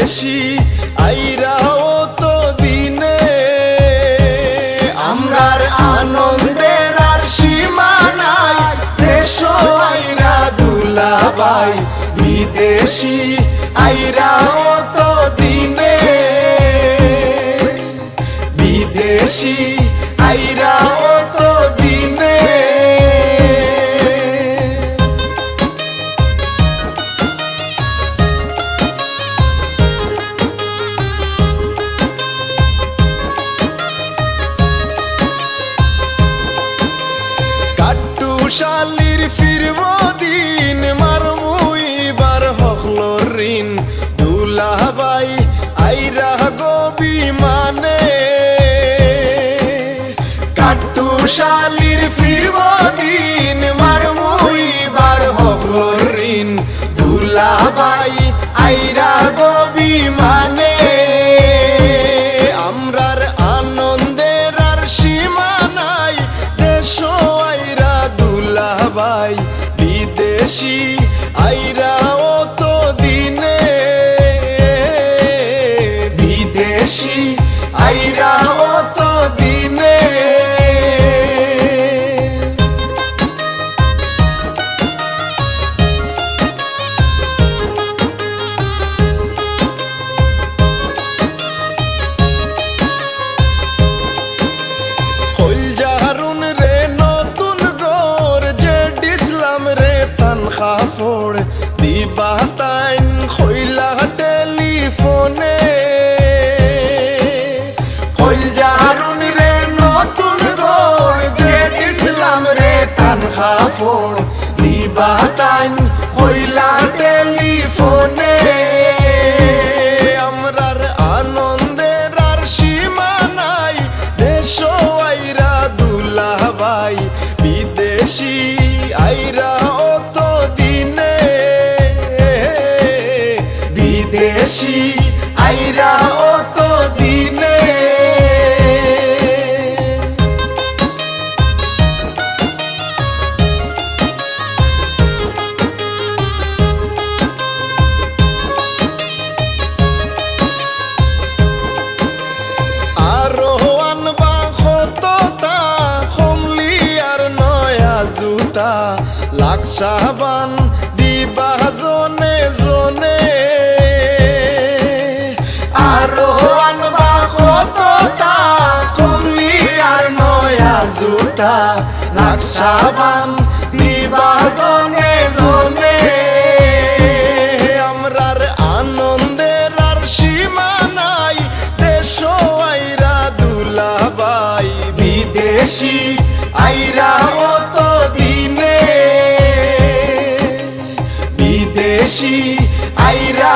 বিদেশি আইরাও তো দিনে আমরার আনন্দের আর সীমা নাই দেশ আইরা দুলাভাই বিদেশি আইরাও তো দিনে বিদেশি আইরাও তো দিনে শালির ফিরব দিন মারমুইবার হকলোর ঋণ দুলাভাই আইরা গো বিমানে কাট্টু শালির ফিরব দিন মারমুইবার হকলোর ঋণ দুলাভাই আইরা গো বিমানে আমরার আনন্দের আর সীমা নাই দেশ ভাই বিদেশি আইরাও তো দিনে বিদেশি আইরাও তো দিনে খাফড় দিবা তাইন খইলা টেলিফোনে হইল জারুন রে নতুন গর যে ইসলাম রে তান খাফড় দিবা তাইন খইলা টেলিফোনে আমরার আনন্দের আর সীমা নাই দেশ আইরা দুলাভাই বিদেশি আইরা বিদেশি আইরা তো দিনে আরো আনবা কতটা কমলি আর নয়া জুতা লাকসাবান দিবা জনে জনে জুতা লাকসাবান দিবা জনে জনে আমরার আনন্দের আর সীমা নাই দেশ আইরা দুলাভাই বিদেশি আইরা তো দিনে বিদেশি আইরা